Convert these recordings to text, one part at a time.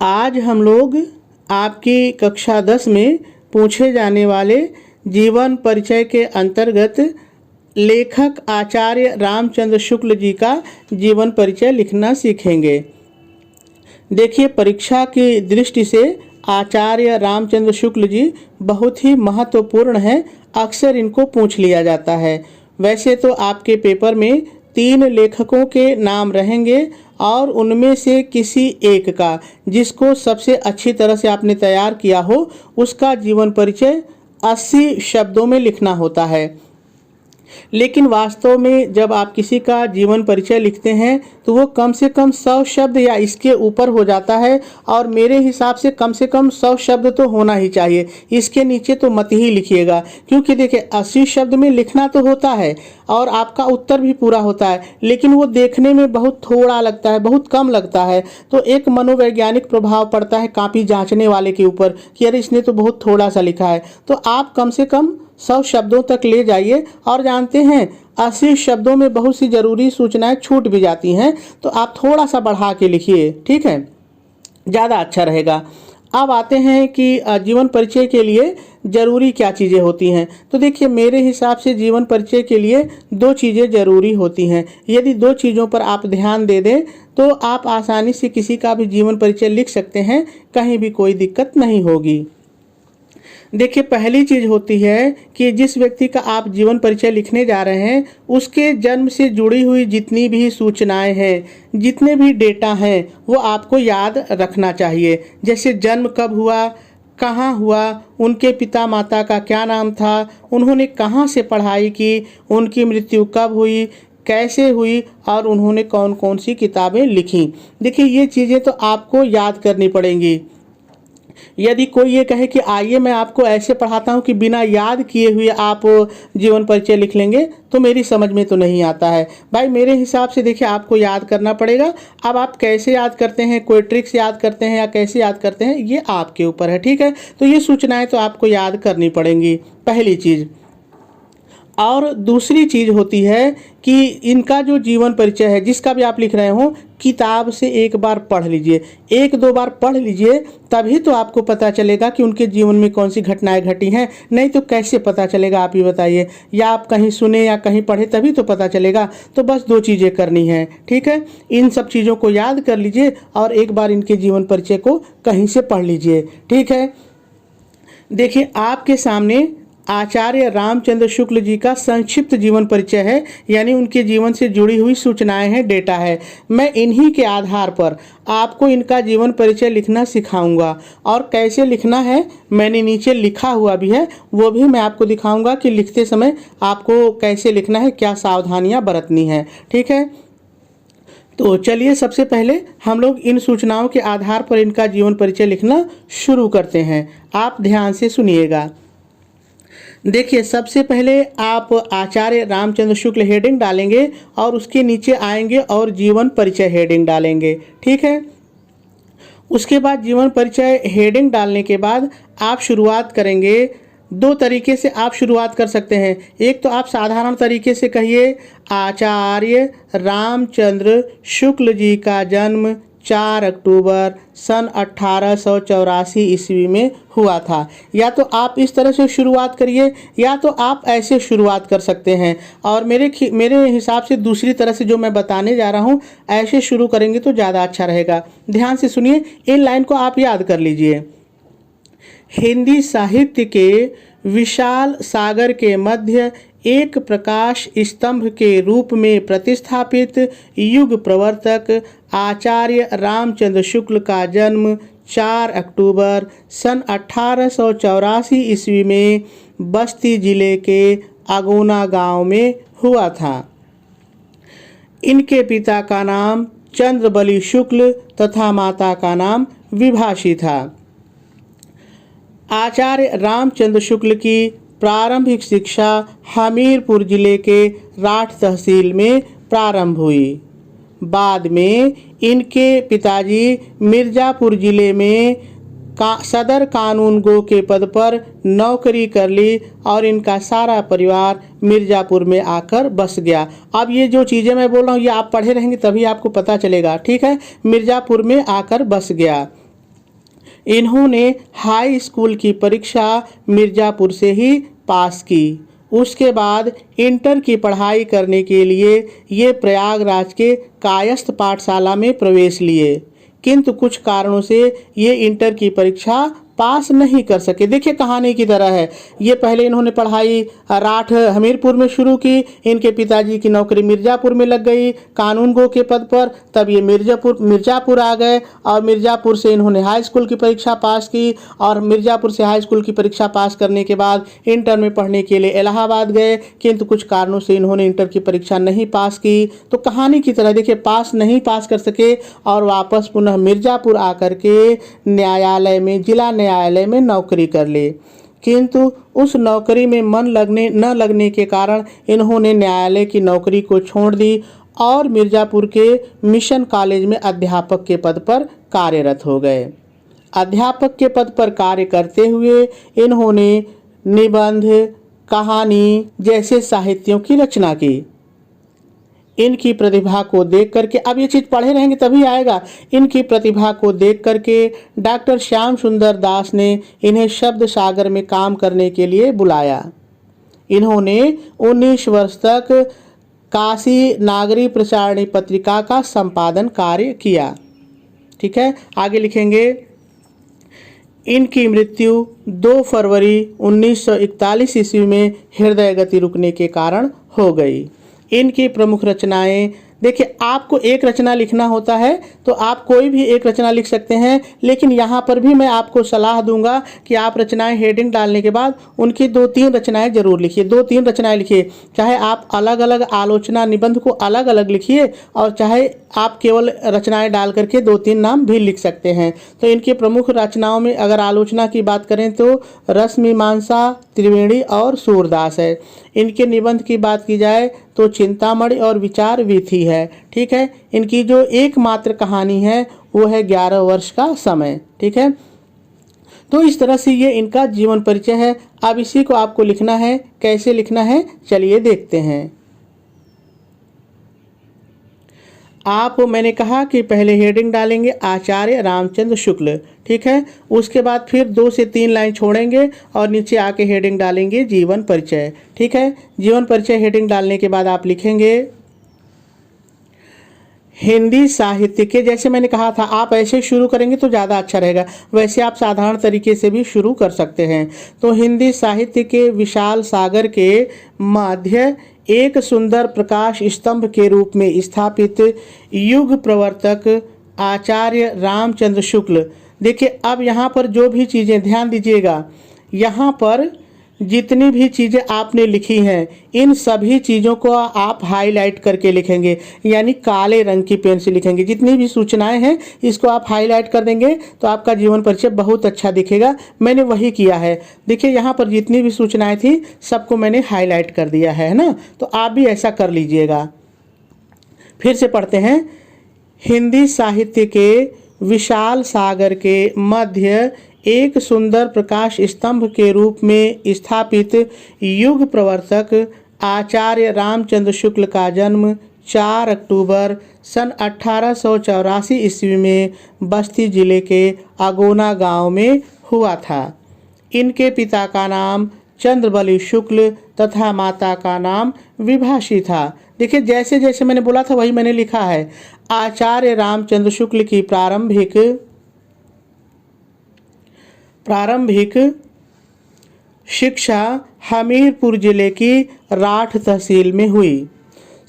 आज हम लोग आपकी कक्षा 10 में पूछे जाने वाले जीवन परिचय के अंतर्गत लेखक आचार्य रामचंद्र शुक्ल जी का जीवन परिचय लिखना सीखेंगे। देखिए, परीक्षा की दृष्टि से आचार्य रामचंद्र शुक्ल जी बहुत ही महत्वपूर्ण हैं। अक्सर इनको पूछ लिया जाता है। वैसे तो आपके पेपर में 3 लेखकों के नाम रहेंगे और उनमें से किसी एक का, जिसको सबसे अच्छी तरह से आपने तैयार किया हो, उसका जीवन परिचय 80 शब्दों में लिखना होता है। लेकिन वास्तव में जब आप किसी का जीवन परिचय लिखते हैं तो वो कम से कम 100 शब्द या इसके ऊपर हो जाता है, और मेरे हिसाब से कम 100 शब्द तो होना ही चाहिए। इसके नीचे तो मत ही लिखिएगा, क्योंकि देखिए 80 शब्द में लिखना तो होता है और आपका उत्तर भी पूरा होता है, लेकिन वो देखने में बहुत थोड़ा लगता है, बहुत कम लगता है। तो एक मनोवैज्ञानिक प्रभाव पड़ता है कापी जांचने वाले के ऊपर कि अरे इसने तो बहुत थोड़ा सा लिखा है। तो आप कम से कम 100 शब्दों तक ले जाइए। और जानते हैं 80 शब्दों में बहुत सी जरूरी सूचनाएं छूट भी जाती हैं, तो आप थोड़ा सा बढ़ा के लिखिए, ठीक है, ज़्यादा अच्छा रहेगा। अब आते हैं कि जीवन परिचय के लिए जरूरी क्या चीज़ें होती हैं। तो देखिए, मेरे हिसाब से जीवन परिचय के लिए 2 चीज़ें जरूरी होती हैं। यदि 2 चीज़ों पर आप ध्यान दे दें तो आप आसानी से किसी का भी जीवन परिचय लिख सकते हैं, कहीं भी कोई दिक्कत नहीं होगी। देखिए, पहली चीज़ होती है कि जिस व्यक्ति का आप जीवन परिचय लिखने जा रहे हैं, उसके जन्म से जुड़ी हुई जितनी भी सूचनाएं हैं, जितने भी डेटा हैं, वो आपको याद रखना चाहिए। जैसे जन्म कब हुआ, कहाँ हुआ, उनके पिता माता का क्या नाम था, उन्होंने कहाँ से पढ़ाई की, उनकी मृत्यु कब हुई, कैसे हुई, और उन्होंने कौन कौन सी किताबें लिखी। देखिए, ये चीज़ें तो आपको याद करनी पड़ेंगी। यदि कोई ये कहे कि आइए मैं आपको ऐसे पढ़ाता हूँ कि बिना याद किए हुए आप जीवन परिचय लिख लेंगे, तो मेरी समझ में तो नहीं आता है। भाई, मेरे हिसाब से देखिए, आपको याद करना पड़ेगा। अब आप कैसे याद करते हैं, कोई ट्रिक्स याद करते हैं या कैसे याद करते हैं, ये आपके ऊपर है, ठीक है। तो ये सूचनाएं तो आपको याद करनी पड़ेंगी, पहली चीज़। और दूसरी चीज़ होती है कि इनका जो जीवन परिचय है, जिसका भी आप लिख रहे हो, किताब से एक बार पढ़ लीजिए, 1-2 बार पढ़ लीजिए, तभी तो आपको पता चलेगा कि उनके जीवन में कौन सी घटनाएं घटी हैं। नहीं तो कैसे पता चलेगा, आप ही बताइए। या आप कहीं सुने या कहीं पढ़े, तभी तो पता चलेगा। तो बस 2 चीज़ें करनी है, ठीक है। इन सब चीज़ों को याद कर लीजिए और एक बार इनके जीवन परिचय को कहीं से पढ़ लीजिए, ठीक है। देखिए, आपके सामने आचार्य रामचंद्र शुक्ल जी का संक्षिप्त जीवन परिचय है, यानी उनके जीवन से जुड़ी हुई सूचनाएं हैं, डेटा है। मैं इन्हीं के आधार पर आपको इनका जीवन परिचय लिखना सिखाऊंगा, और कैसे लिखना है मैंने नीचे लिखा हुआ भी है, वो भी मैं आपको दिखाऊंगा कि लिखते समय आपको कैसे लिखना है, क्या सावधानियां बरतनी है, ठीक है। तो चलिए, सबसे पहले हम लोग इन सूचनाओं के आधार पर इनका जीवन परिचय लिखना शुरू करते हैं। आप ध्यान से सुनिएगा। देखिए, सबसे पहले आप आचार्य रामचंद्र शुक्ल हेडिंग डालेंगे और उसके नीचे आएंगे और जीवन परिचय हेडिंग डालेंगे, ठीक है। उसके बाद जीवन परिचय हेडिंग डालने के बाद आप शुरुआत करेंगे। 2 तरीके से आप शुरुआत कर सकते हैं। एक तो आप साधारण तरीके से कहिए, आचार्य रामचंद्र शुक्ल जी का जन्म 4 अक्टूबर सन 1884 ईस्वी में हुआ था। या तो आप इस तरह से शुरुआत करिए, या तो आप ऐसे शुरुआत कर सकते हैं। और मेरे हिसाब से दूसरी तरह से जो मैं बताने जा रहा हूँ, ऐसे शुरू करेंगे तो ज़्यादा अच्छा रहेगा। ध्यान से सुनिए, इन लाइन को आप याद कर लीजिए। हिंदी साहित्य के विशाल सागर के मध्य एक प्रकाश स्तंभ के रूप में प्रतिस्थापित युग प्रवर्तक आचार्य रामचंद्र शुक्ल का जन्म 4 अक्टूबर सन 1884 ईस्वी में बस्ती जिले के अगोना गांव में हुआ था। इनके पिता का नाम चंद्रबली शुक्ल तथा माता का नाम विभाषी था। आचार्य रामचंद्र शुक्ल की प्रारंभिक शिक्षा हमीरपुर जिले के राठ तहसील में प्रारंभ हुई। बाद में इनके पिताजी मिर्ज़ापुर जिले में सदर कानूनगो के पद पर नौकरी कर ली और इनका सारा परिवार मिर्ज़ापुर में आकर बस गया। अब ये जो चीज़ें मैं बोल रहा हूँ ये आप पढ़े रहेंगे तभी आपको पता चलेगा, ठीक है। मिर्ज़ापुर में आकर बस गया। इन्होंने हाई स्कूल की परीक्षा मिर्ज़ापुर से ही पास की। उसके बाद इंटर की पढ़ाई करने के लिए ये प्रयागराज के कायस्थ पाठशाला में प्रवेश लिए, किंतु कुछ कारणों से ये इंटर की परीक्षा पास नहीं कर सके। देखिए कहानी की तरह है, ये पहले इन्होंने पढ़ाई राठ हमीरपुर में शुरू की। इनके पिताजी की नौकरी मिर्ज़ापुर में लग गई कानूनगो के पद पर। तब ये मिर्ज़ापुर आ गए और मिर्ज़ापुर से इन्होंने हाई स्कूल की परीक्षा पास की और मिर्ज़ापुर से हाई स्कूल की परीक्षा पास करने के बाद इंटर में पढ़ने के लिए इलाहाबाद गए, किंतु कुछ कारणों से इन्होंने इंटर की परीक्षा नहीं पास की। तो कहानी की तरह देखिए नहीं पास कर सके और वापस पुनः मिर्ज़ापुर आकर के न्यायालय में जिला न्यायालय में नौकरी कर ले, किंतु उस नौकरी में मन न लगने के कारण इन्होंने न्यायालय की नौकरी को छोड़ दी और मिर्ज़ापुर के मिशन कॉलेज में अध्यापक के पद पर कार्यरत हो गए। अध्यापक के पद पर कार्य करते हुए इन्होंने निबंध, कहानी जैसे साहित्यों की रचना की। इनकी प्रतिभा को देख करके, अब ये चीज़ पढ़े रहेंगे तभी आएगा, इनकी प्रतिभा को देख करके डॉक्टर श्याम सुंदर दास ने इन्हें शब्द सागर में काम करने के लिए बुलाया। इन्होंने 19 वर्ष तक काशी नागरी प्रसारणी पत्रिका का संपादन कार्य किया। ठीक है, आगे लिखेंगे। इनकी मृत्यु 2 फरवरी 1941 ईस्वी में हृदय गति रुकने के कारण हो गई। इनकी प्रमुख रचनाएं, देखिए आपको एक रचना लिखना होता है तो आप कोई भी एक रचना लिख सकते हैं, लेकिन यहाँ पर भी मैं आपको सलाह दूंगा कि आप रचनाएं हेडिंग डालने के बाद उनकी 2-3 रचनाएं जरूर लिखिए। 2-3 रचनाएं लिखिए, चाहे आप अलग अलग आलोचना निबंध को अलग अलग लिखिए और चाहे आप केवल रचनाएं डाल करके 2-3 नाम भी लिख सकते हैं। तो इनकी प्रमुख रचनाओं में अगर आलोचना की बात करें तो रसमीमांसा, त्रिवेणी और सूरदास है। इनके निबंध की बात की जाए तो चिंतामणि और विचार वीथी है। ठीक है, इनकी जो एकमात्र कहानी है वो है 11 वर्ष का समय। ठीक है, तो इस तरह से ये इनका जीवन परिचय है। अब इसी को आपको लिखना है, कैसे लिखना है चलिए देखते हैं। आप, मैंने कहा कि पहले हेडिंग डालेंगे आचार्य रामचंद्र शुक्ल। ठीक है, उसके बाद फिर 2 से 3 लाइन छोड़ेंगे और नीचे आके हेडिंग डालेंगे जीवन परिचय। ठीक है, जीवन परिचय हेडिंग डालने के बाद आप लिखेंगे हिंदी साहित्य के, जैसे मैंने कहा था आप ऐसे शुरू करेंगे तो ज़्यादा अच्छा रहेगा, वैसे आप साधारण तरीके से भी शुरू कर सकते हैं। तो हिंदी साहित्य के विशाल सागर के मध्य एक सुंदर प्रकाश स्तंभ के रूप में स्थापित युग प्रवर्तक आचार्य रामचंद्र शुक्ल। देखिए अब यहाँ पर जो भी चीज़ें, ध्यान दीजिएगा, यहाँ पर जितनी भी चीज़ें आपने लिखी हैं इन सभी चीज़ों को आप हाईलाइट करके लिखेंगे, यानी काले रंग की पेन से लिखेंगे। जितनी भी सूचनाएं हैं इसको आप हाईलाइट कर देंगे तो आपका जीवन परिचय बहुत अच्छा दिखेगा। मैंने वही किया है, देखिए यहाँ पर जितनी भी सूचनाएं थी सबको मैंने हाईलाइट कर दिया है ना, तो आप भी ऐसा कर लीजिएगा। फिर से पढ़ते हैं। हिंदी साहित्य के विशाल सागर के मध्य एक सुंदर प्रकाश स्तंभ के रूप में स्थापित युग प्रवर्तक आचार्य रामचंद्र शुक्ल का जन्म 4 अक्टूबर सन 1884 ईस्वी में बस्ती जिले के अगोना गांव में हुआ था। इनके पिता का नाम चंद्रबली शुक्ल तथा माता का नाम विभाषी था। देखिए जैसे जैसे मैंने बोला था वही मैंने लिखा है। आचार्य रामचंद्र शुक्ल की प्रारंभिक शिक्षा हमीरपुर जिले की राठ तहसील में हुई।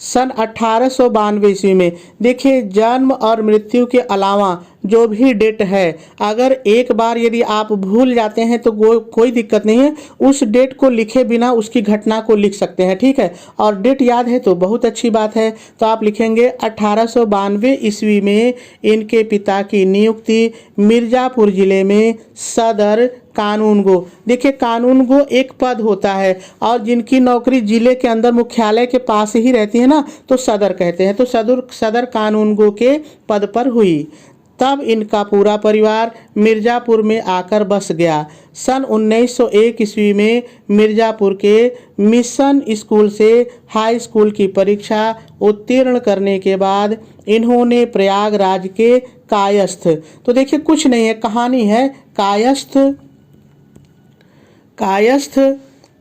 सन 1892 ईस्वी में, देखिए जन्म और मृत्यु के अलावा जो भी डेट है, अगर एक बार यदि आप भूल जाते हैं तो कोई दिक्कत नहीं है, उस डेट को लिखे बिना उसकी घटना को लिख सकते हैं। ठीक है, और डेट याद है तो बहुत अच्छी बात है। तो आप लिखेंगे 1892 ईस्वी में इनके पिता की नियुक्ति मिर्ज़ापुर जिले में सदर कानूनगो, देखिए कानूनगो एक पद होता है और जिनकी नौकरी जिले के अंदर मुख्यालय के पास ही रहती है ना, तो सदर कहते हैं। तो सदर कानूनगो के पद पर हुई। तब इनका पूरा परिवार मिर्ज़ापुर में आकर बस गया। सन 1901 ईस्वी में मिर्ज़ापुर के मिशन स्कूल से हाई स्कूल की परीक्षा उत्तीर्ण करने के बाद इन्होंने प्रयागराज के कायस्थ, तो देखिए कुछ नहीं है, कहानी है, कायस्थ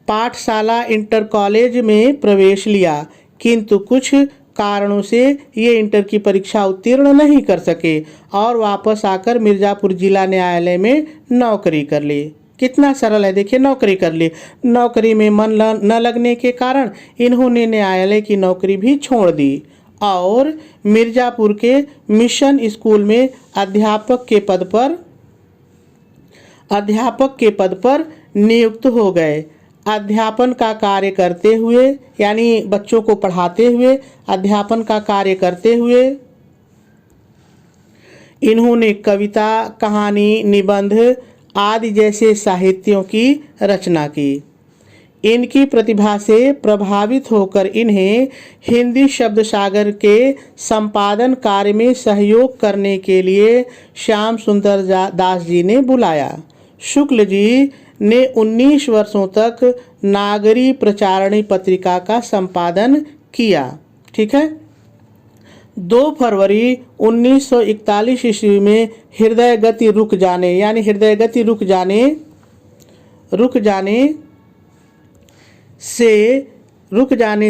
पाठशाला इंटर कॉलेज में प्रवेश लिया, किंतु कुछ कारणों से ये इंटर की परीक्षा उत्तीर्ण नहीं कर सके और वापस आकर मिर्ज़ापुर जिला न्यायालय में नौकरी कर ली। कितना सरल है, देखिए, नौकरी कर ली। नौकरी में मन न लगने के कारण इन्होंने न्यायालय की नौकरी भी छोड़ दी और मिर्ज़ापुर के मिशन स्कूल में अध्यापक के पद पर नियुक्त हो गए। अध्यापन का कार्य करते हुए, यानी बच्चों को पढ़ाते हुए, अध्यापन का कार्य करते हुए इन्होंने कविता, कहानी, निबंध आदि जैसे साहित्यों की रचना की। इनकी प्रतिभा से प्रभावित होकर इन्हें हिंदी शब्द सागर के संपादन कार्य में सहयोग करने के लिए श्याम सुंदर दास जी ने बुलाया। शुक्ल जी ने 19 वर्षों तक नागरी प्रचारणी पत्रिका का संपादन किया। ठीक है। 2 फरवरी 1941 ईस्वी में हृदय गति रुक जाने, यानी हृदय गति रुक जाने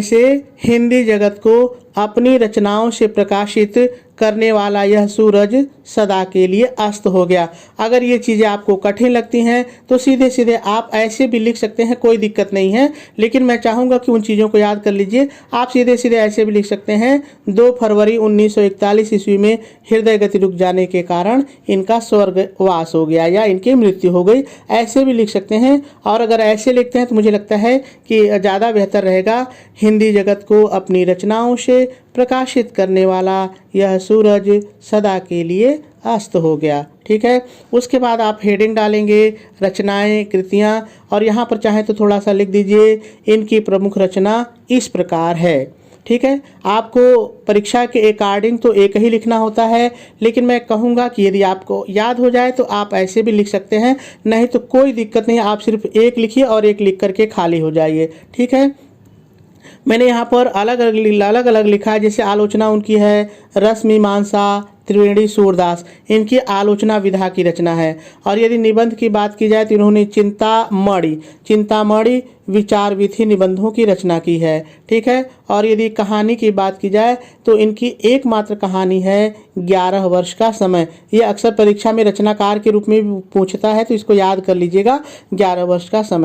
से हिंदी जगत को अपनी रचनाओं से प्रकाशित करने वाला यह सूरज सदा के लिए अस्त हो गया। अगर ये चीज़ें आपको कठिन लगती हैं तो सीधे सीधे आप ऐसे भी लिख सकते हैं, कोई दिक्कत नहीं है, लेकिन मैं चाहूँगा कि उन चीज़ों को याद कर लीजिए। आप सीधे सीधे ऐसे भी लिख सकते हैं 2 फरवरी 1941 ईस्वी में हृदय गति रुक जाने के कारण इनका स्वर्गवास हो गया या इनकी मृत्यु हो गई, ऐसे भी लिख सकते हैं। और अगर ऐसे लिखते हैं तो मुझे लगता है कि ज़्यादा बेहतर रहेगा। हिंदी जगत को अपनी रचनाओं से प्रकाशित करने वाला यह सूरज सदा के लिए अस्त हो गया। ठीक है। उसके बाद आप हेडिंग डालेंगे रचनाएं, कृतियां, और यहाँ पर चाहे तो थोड़ा सा लिख दीजिए इनकी प्रमुख रचना इस प्रकार है। ठीक है। आपको परीक्षा के अकॉर्डिंग तो एक ही लिखना होता है, लेकिन मैं कहूँगा कि यदि आपको याद हो जाए तो आप ऐसे भी लिख सकते हैं, नहीं तो कोई दिक्कत नहीं, आप सिर्फ एक लिखिए और एक लिख करके खाली हो जाइए। ठीक है। मैंने यहाँ पर अलग अलग लिखा है, जैसे आलोचना उनकी है रस मीमांसा त्रिवेणी सूरदास, इनकी आलोचना विधा की रचना है। और यदि निबंध की बात की जाए तो इन्होंने चिंतामणि विचार विधि निबंधों की रचना की है। ठीक है। और यदि कहानी की बात की जाए तो इनकी एकमात्र कहानी है 11 वर्ष का समय। ये अक्सर परीक्षा में रचनाकार के रूप में पूछता है, तो इसको याद कर लीजिएगा, 11 वर्ष का समय।